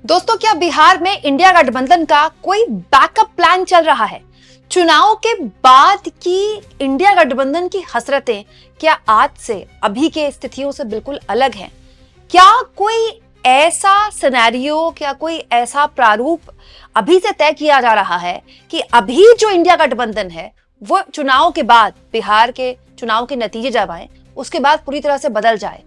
दोस्तों, क्या बिहार में इंडिया गठबंधन का कोई बैकअप प्लान चल रहा है? चुनाव के बाद की इंडिया गठबंधन की हसरतें क्या आज से अभी के स्थितियों से बिल्कुल अलग हैं? क्या कोई ऐसा सिनेरियो, क्या कोई ऐसा प्रारूप अभी से तय किया जा रहा है कि अभी जो इंडिया गठबंधन है वो चुनाव के बाद, बिहार के चुनाव के नतीजे जब आए उसके बाद पूरी तरह से बदल जाए?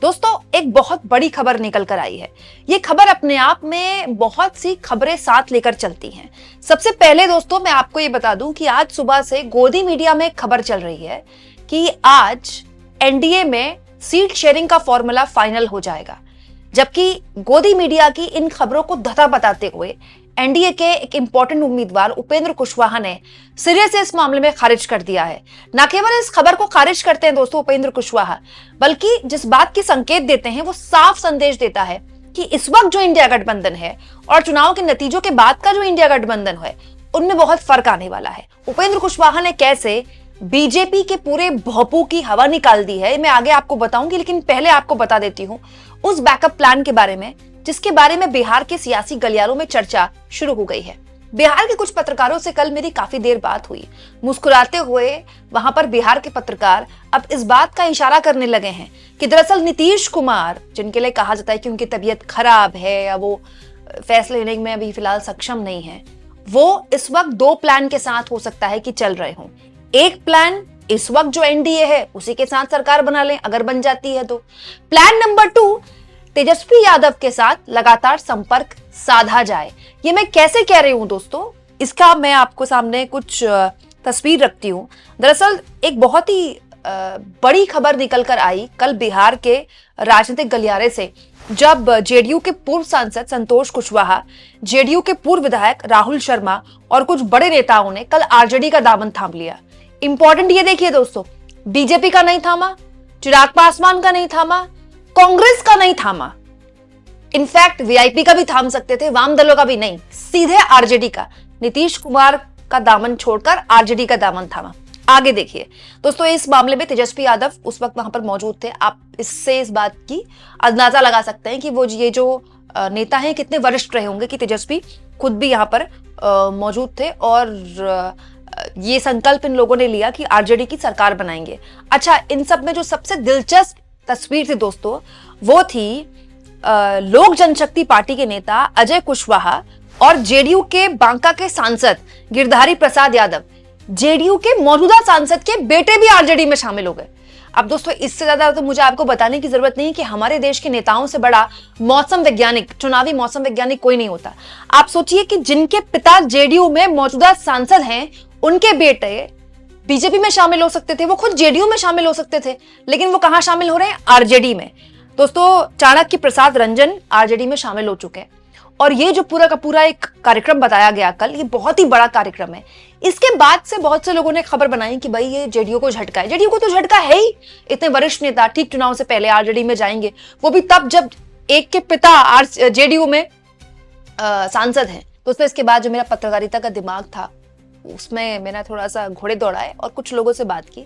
दोस्तों, एक बहुत बड़ी खबर निकल कर आई है। ये खबर अपने आप में बहुत सी खबरें साथ लेकर चलती हैं। सबसे पहले दोस्तों, मैं आपको ये बता दूं कि आज सुबह से गोदी मीडिया में एक खबर चल रही है कि आज एनडीए में सीट शेयरिंग का फॉर्मूला फाइनल हो जाएगा। जबकि गोदी मीडिया की इन खबरों को धता बताते हुए एनडीए के एक इंपॉर्टेंट उम्मीदवार उपेंद्र कुशवाहा ने सिरे से इस मामले में खारिज कर दिया है। न केवल इस खबर को खारिज करते हैं दोस्तों उपेंद्र कुशवाहा, बल्कि जिस बात की संकेत देते हैं वो साफ संदेश देता है कि इस वक्त जो इंडिया गठबंधन है और चुनाव के नतीजों के बाद का जो इंडिया गठबंधन है उनमें बहुत फर्क आने वाला है। उपेंद्र कुशवाहा ने कैसे बीजेपी के पूरे भोंपू की हवा निकाल दी है मैं आगे आपको बताऊंगी, लेकिन पहले आपको बता देती हूं उस बैकअप प्लान के बारे में जिसके बारे में बिहार के सियासी गलियारों में चर्चा शुरू हो गई है। बिहार के कुछ पत्रकारों से कल मेरी काफी देर बात हुई। मुस्कुराते हुए वहां पर बिहार के पत्रकार अब इस बात का इशारा करने लगे हैं कि दरअसल नीतीश कुमार, जिनके लिए कहा जाता है कि उनकी तबीयत खराब है या वो फैसले लेने में अभी फिलहाल सक्षम नहीं है, वो इस वक्त दो प्लान के साथ हो सकता है कि चल रहे हों। एक प्लान इस वक्त जो एनडीए है उसी के साथ सरकार बना लें अगर बन जाती है तो। प्लान नंबर 2, तेजस्वी यादव के साथ लगातार संपर्क साधा जाए। ये मैं कैसे कह रही हूं दोस्तों, इसका मैं आपको सामने कुछ तस्वीर रखती हूं। दरअसल एक बहुत ही बड़ी खबर निकल कर आई कल बिहार के राजनीतिक गलियारे से, जब जेडीयू के पूर्व सांसद संतोष कुशवाहा, जेडीयू के पूर्व विधायक राहुल शर्मा और कुछ बड़े नेताओं ने कल आरजेडी का दामन थाम लिया। इंपॉर्टेंट ये देखिए दोस्तों, बीजेपी का नहीं थामा, चिराग पासवान का नहीं थामा, कांग्रेस का नहीं थामा, इनफैक्ट वीआईपी का भी थाम सकते थे, वाम दलों का भी नहीं, सीधे आरजेडी का, नीतीश कुमार का दामन छोड़कर आरजेडी का दामन थामा। आगे देखिए दोस्तों, इस मामले में तेजस्वी यादव उस वक्त वहां पर मौजूद थे। आप इससे इस बात की अंदाजा लगा सकते हैं कि वो ये जो नेता हैं कितने वरिष्ठ रहे होंगे कि तेजस्वी खुद भी यहाँ पर मौजूद थे और ये संकल्प इन लोगों ने लिया कि आरजेडी की सरकार बनाएंगे। अच्छा, इन सब में जो सबसे दिलचस्प तस्वीर थी दोस्तों वो थी लोक जनशक्ति पार्टी के नेता अजय कुशवाहा और जेडीयू के बांका के सांसद गिरधारी प्रसाद यादव, जेडीयू के मौजूदा सांसद के बेटे भी आरजेडी में शामिल हो गए। अब दोस्तों, इससे ज्यादा तो मुझे आपको बताने की जरूरत नहीं कि हमारे देश के नेताओं से बड़ा मौसम वैज्ञानिक, चुनावी मौसम वैज्ञानिक कोई नहीं होता। आप सोचिए कि जिनके पिता जेडीयू में मौजूदा सांसद हैं उनके बेटे बीजेपी में शामिल हो सकते थे, वो खुद जेडीयू में शामिल हो सकते थे, लेकिन वो कहां शामिल हो रहे हैं? आरजेडी में। दोस्तों, चाणक्य प्रसाद रंजन आरजेडी में शामिल हो चुके हैं और ये जो पूरा का पूरा एक कार्यक्रम बताया गया कल, ये बहुत ही बड़ा कार्यक्रम है। इसके बाद से बहुत से लोगों ने खबर बनाई कि भाई ये जेडीयू को झटका है। जेडीयू को तो झटका है ही, इतने वरिष्ठ नेता ठीक चुनाव से पहले आरजेडी में जाएंगे, वो भी तब जब एक के पिता जेडीयू में सांसद हैं। दोस्तों, इसके बाद जो मेरा पत्रकारिता का दिमाग था उसमें मैंने थोड़ा सा घोड़े दौड़ाए और कुछ लोगों से बात की,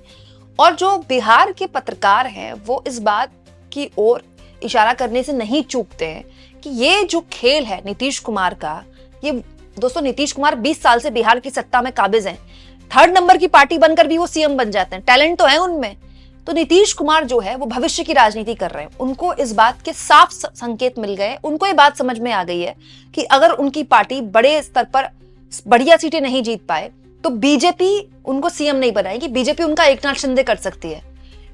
और जो बिहार के पत्रकार हैं वो इस बात की ओर इशारा करने से नहीं चूकते हैं कि ये जो खेल है नीतीश कुमार का, ये दोस्तों नीतीश कुमार 20 साल से बिहार की सत्ता में काबिज हैं। 3rd नंबर की पार्टी बनकर भी वो सीएम बन जाते हैं, टैलेंट तो है उनमें। तो नीतीश कुमार जो है वो भविष्य की राजनीति कर रहे हैं। उनको इस बात के साफ संकेत मिल गए, उनको ये बात समझ में आ गई है कि अगर उनकी पार्टी बड़े स्तर पर बढ़िया सीटें नहीं जीत पाए तो बीजेपी उनको सीएम नहीं बनाएगी, बीजेपी उनका एकनाथ शिंदे कर सकती है।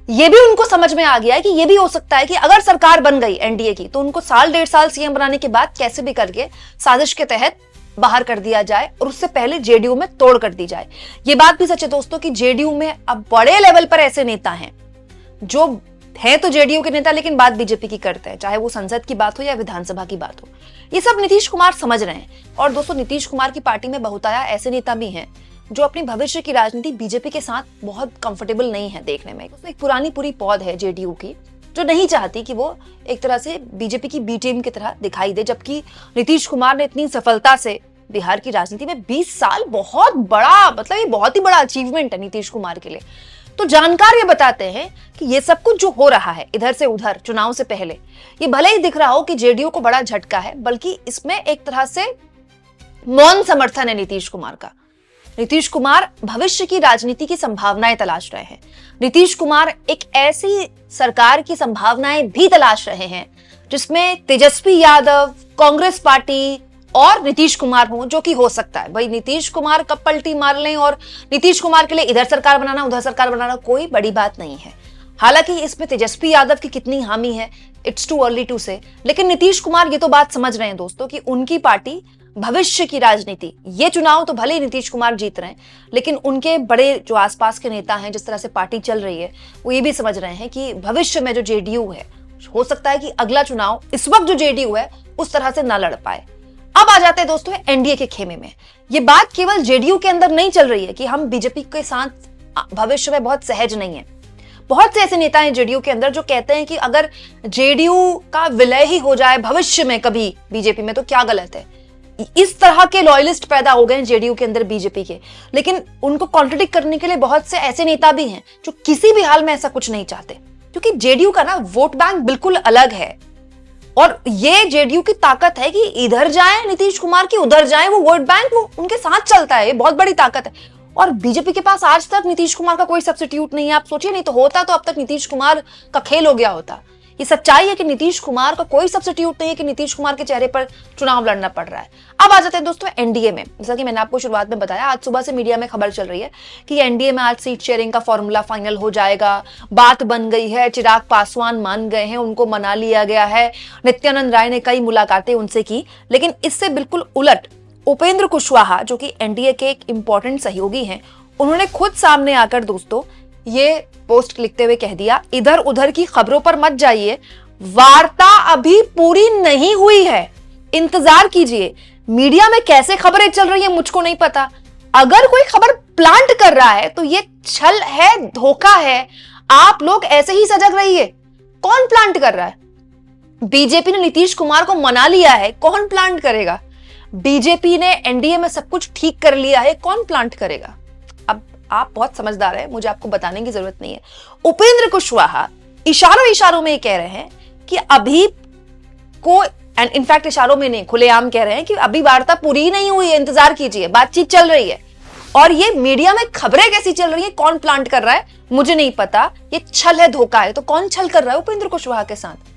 ये भी उनको समझ में आ गया है कि ये भी हो सकता है कि अगर सरकार बन गई एनडीए की तो उनको साल 1.5 साल सीएम बनाने के बाद कैसे भी करके साजिश के तहत बाहर कर दिया जाए और उससे पहले जेडीयू में तोड़ कर दी जाए। ये बात भी सच है दोस्तों कि जेडीयू में अब बड़े लेवल पर ऐसे नेता हैं जो हैं तो जेडीयू के नेता लेकिन बात बीजेपी की करते हैं, चाहे वो संसद की बात हो या विधानसभा की बात हो। ये सब नीतीश कुमार समझ रहे हैं। और दोस्तों, नीतीश कुमार की पार्टी में बहुताया ऐसे नेता भी हैं जो अपनी भविष्य की राजनीति बीजेपी के साथ बहुत कंफर्टेबल नहीं है देखने में। उसमें एक पुरानी पूरी पौध है जेडीयू की जो नहीं चाहती कि वो एक तरह से बीजेपी की बी टीम की तरह दिखाई दे, जबकि नीतीश कुमार ने इतनी सफलता से बिहार की राजनीति में 20 साल, बहुत बड़ा, मतलब ये बहुत ही बड़ा अचीवमेंट है नीतीश कुमार के लिए। तो जानकार ये बताते हैं कि ये सब कुछ जो हो रहा है इधर से उधर चुनाव से पहले, ये भले ही दिख रहा हो कि जेडीयू को बड़ा झटका है, बल्कि इसमें एक तरह से मौन समर्थन है नीतीश कुमार का। नीतीश कुमार भविष्य की राजनीति की संभावनाएं तलाश रहे हैं। नीतीश कुमार एक ऐसी सरकार की संभावनाएं भी तलाश रहे हैं जिसमें तेजस्वी यादव, कांग्रेस पार्टी और नीतीश कुमार हो, जो कि हो सकता है। भाई नीतीश कुमार कब पलटी मार लें और नीतीश कुमार के लिए इधर सरकार बनाना उधर सरकार बनाना कोई बड़ी बात नहीं है। हालांकि इसमें तेजस्वी यादव की कितनी हामी है, इट्स टू अर्ली टू से, लेकिन नीतीश कुमार ये तो बात समझ रहे हैं दोस्तों कि उनकी पार्टी भविष्य की राजनीति, ये चुनाव तो भले ही नीतीश कुमार जीत रहे हैं, लेकिन उनके बड़े जो आसपास के नेता हैं, जिस तरह से पार्टी चल रही है, वो ये भी समझ रहे हैं कि भविष्य में जो जेडीयू है, हो सकता है कि अगला चुनाव इस वक्त जो जेडीयू है उस तरह से ना लड़ पाए। अब आ जाते हैं दोस्तों एनडीए के खेमे में। ये बात केवल जेडीयू के अंदर नहीं चल रही है कि हम बीजेपी के साथ भविष्य में बहुत सहज नहीं है। बहुत से ऐसे नेता हैं जेडीयू के अंदर जो कहते हैं कि अगर जेडीयू का विलय ही हो जाए भविष्य में कभी बीजेपी में तो क्या गलत है। इस तरह के लॉयलिस्ट पैदा हो गए हैं जेडीयू के अंदर बीजेपी के, लेकिन उनको कॉन्ट्रडिक्ट करने के लिए बहुत से ऐसे नेता भी हैं जो किसी भी हाल में ऐसा कुछ नहीं चाहते, क्योंकि जेडीयू का ना वोट बैंक बिल्कुल अलग है। और ये जेडीयू की ताकत है कि इधर जाए नीतीश कुमार की, उधर जाए वो वोट बैंक, वो उनके साथ चलता है। ये बहुत बड़ी ताकत है। और बीजेपी के पास आज तक नीतीश कुमार का कोई सब्स्टिट्यूट नहीं है। आप सोचिए, नहीं तो होता तो अब तक नीतीश कुमार का खेल हो गया होता। ये सच्चाई है कि नीतीश कुमार का कोई सब्स्टिट्यूट नहीं है, कि नीतीश कुमार के चेहरे पर चुनाव लड़ना पड़ रहा है। अब आ जाते हैं दोस्तों एनडीए में। जैसा कि मैंने आपको शुरुआत में बताया, आज सुबह से मीडिया में खबर चल रही है कि एनडीए में आज सीट शेयरिंग का फॉर्मूला फाइनल हो जाएगा। बात बन गई है, चिराग पासवान मान गए हैं, उनको मना लिया गया है। नित्यानंद राय ने कई मुलाकातें उनसे की, लेकिन इससे बिल्कुल उलट उपेंद्र कुशवाहा, जो कि एनडीए के एक इंपॉर्टेंट सहयोगी हैं, उन्होंने खुद सामने आकर दोस्तों ये पोस्ट लिखते हुए कह दिया, इधर उधर की खबरों पर मत जाइए, वार्ता अभी पूरी नहीं हुई है, इंतजार कीजिए। मीडिया में कैसे खबरें चल रही हैं मुझको नहीं पता। अगर कोई खबर प्लांट कर रहा है तो ये छल है, धोखा है। आप लोग ऐसे ही सजग रहिए। कौन प्लांट कर रहा है? बीजेपी ने नीतीश कुमार को मना लिया है, कौन प्लांट करेगा? बीजेपी ने एनडीए में सब कुछ ठीक कर लिया है, कौन प्लांट करेगा? अब आप बहुत समझदार हैं, मुझे आपको बताने की जरूरत नहीं है। उपेंद्र कुशवाहा इशारों में कह रहे हैं कि अभी को, एंड इनफैक्ट इशारों में नहीं, खुलेआम कह रहे हैं कि अभी वार्ता पूरी नहीं हुई है, इंतजार कीजिए, बातचीत चल रही है। और ये मीडिया में खबरें कैसी चल रही है, कौन प्लांट कर रहा है मुझे नहीं पता। ये छल है, धोखा है। तो कौन छल कर रहा है उपेंद्र कुशवाहा के साथ?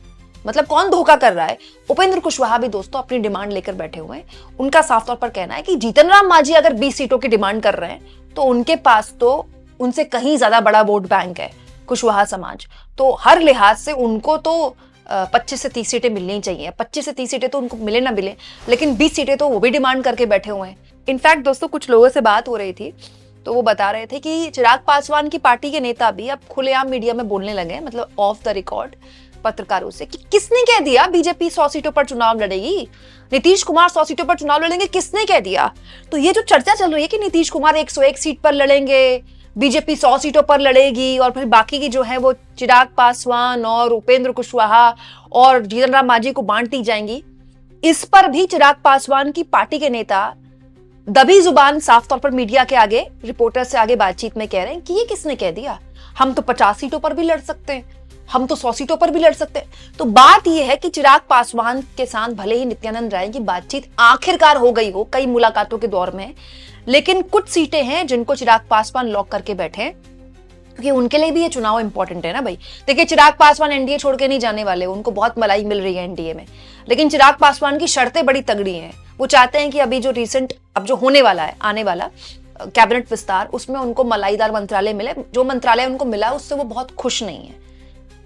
मतलब कौन धोखा कर रहा है? उपेंद्र कुशवाहा भी दोस्तों अपनी डिमांड लेकर बैठे हुए हैं। उनका साफ तौर पर कहना है कि जीतन राम मांझी अगर 20 सीटों की डिमांड कर रहे हैं तो उनके पास तो उनसे कहीं ज्यादा बड़ा वोट बैंक है कुशवाहा समाज। तो हर लिहाज से उनको तो 25 से 30 सीटें मिलनी चाहिए। 25 से 30 सीटें तो उनको मिले ना मिले, लेकिन 20 सीटें तो वो भी डिमांड करके बैठे हुए हैं। इनफैक्ट दोस्तों कुछ लोगों से बात हो रही थी तो वो बता रहे थे कि चिराग पासवान की पार्टी के नेता भी अब खुलेआम मीडिया में बोलने लगे, मतलब ऑफ द रिकॉर्ड पत्रकारों से, कि किसने कह दिया बीजेपी 100 सीटों पर चुनाव लड़ेगी, नीतीश कुमार 100 सीटों पर चुनाव लड़ेंगे, किसने कह दिया? तो ये जो चर्चा चल रही है कि नीतीश कुमार 101 सीट पर लड़ेंगे, बीजेपी 100 सीटों पर लड़ेगी और फिर बाकी की जो है वो चिराग पासवान और उपेंद्र कुशवाहा और जीतन राम मांझी को बांट दी जाएंगी, इस पर भी चिराग पासवान की पार्टी के नेता दबी जुबान साफ तौर पर मीडिया के आगे, रिपोर्टर से आगे बातचीत में कह रहे हैं कि ये किसने कह दिया, हम तो 50 सीटों पर भी लड़ सकते हैं, हम तो 100 सीटों पर भी लड़ सकते हैं। तो बात यह है कि चिराग पासवान के साथ भले ही नित्यानंद राय की बातचीत आखिरकार हो गई हो कई मुलाकातों के दौर में, लेकिन कुछ सीटें हैं जिनको चिराग पासवान लॉक करके बैठे, क्योंकि उनके लिए भी ये चुनाव इंपॉर्टेंट है ना भाई। देखिए चिराग पासवान एनडीए छोड़ के नहीं जाने वाले, उनको बहुत मलाई मिल रही है एनडीए में, लेकिन चिराग पासवान की शर्तें बड़ी तगड़ी हैं। वो चाहते हैं कि अभी जो रिसेंट, अब जो होने वाला है, आने वाला कैबिनेट विस्तार, उसमें उनको मलाईदार मंत्रालय मिले। जो मंत्रालय उनको मिला उससे वो बहुत खुश नहीं है।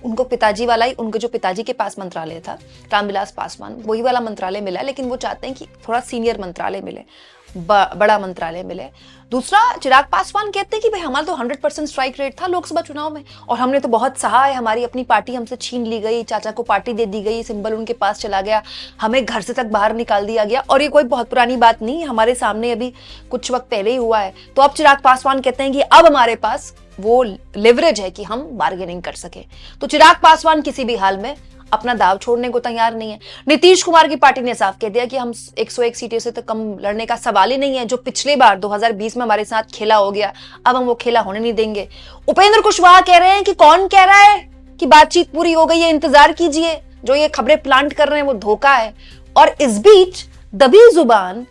उनको पिताजी वाला ही, उनके जो पिताजी के पास मंत्रालय था रामविलास पासवान, वही वाला मंत्रालय मिला, लेकिन वो चाहते हैं कि थोड़ा सीनियर मंत्रालय मिले, बड़ा मंत्रालय मिले। दूसरा, चिराग पासवान कहते हैं कि भाई हमारा तो 100% स्ट्राइक रेट था लोकसभा चुनाव में और हमने तो बहुत सहा है, हमारी अपनी पार्टी हमसे छीन ली गई, चाचा को पार्टी दे दी गई, सिंबल उनके पास चला गया, हमें घर से तक बाहर निकाल दिया गया। और ये कोई बहुत पुरानी बात नहीं, हमारे सामने अभी कुछ वक्त पहले ही हुआ है। तो अब चिराग पासवान कहते हैं कि अब हमारे पास वो लेवरेज है कि हम बार्गेनिंग कर सके। तो चिराग पासवान किसी भी हाल में अपना दाव छोड़ने को तैयार नहीं है। नीतीश कुमार की पार्टी ने साफ कह दिया कि हम 101 सीटों से तो कम लड़ने का सवाल ही नहीं है। जो पिछले बार 2020 में हमारे साथ खेला हो गया, अब हम वो खेला होने नहीं देंगे। उपेंद्र कुशवाहा कह रहे हैं कि कौन कह रहा है कि बातचीत पूरी हो गई है, इंतजार कीजिए, जो ये खबरें प्लांट कर रहे हैं वो धोखा है। और इस बीच दबी जुबान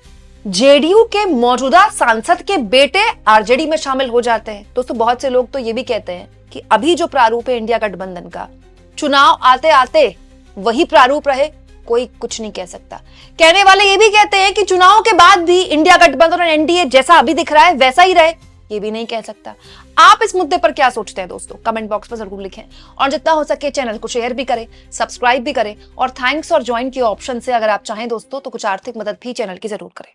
जेडीयू के मौजूदा सांसद के बेटे आरजेडी में शामिल हो जाते हैं। दोस्तों, बहुत से लोग तो ये भी कहते हैं कि अभी जो प्रारूप है इंडिया गठबंधन का, चुनाव आते आते वही प्रारूप रहे, कोई कुछ नहीं कह सकता। कहने वाले ये भी कहते हैं कि चुनाव के बाद भी इंडिया गठबंधन और एनडीए जैसा अभी दिख रहा है वैसा ही रहे, ये भी नहीं कह सकता। आप इस मुद्दे पर क्या सोचते हैं दोस्तों? कमेंट बॉक्स में जरूर लिखें और जितना हो सके चैनल को शेयर भी करें, सब्सक्राइब भी करें और थैंक्स और ज्वाइन के ऑप्शन से अगर आप चाहें दोस्तों तो कुछ आर्थिक मदद भी चैनल की जरूर करें।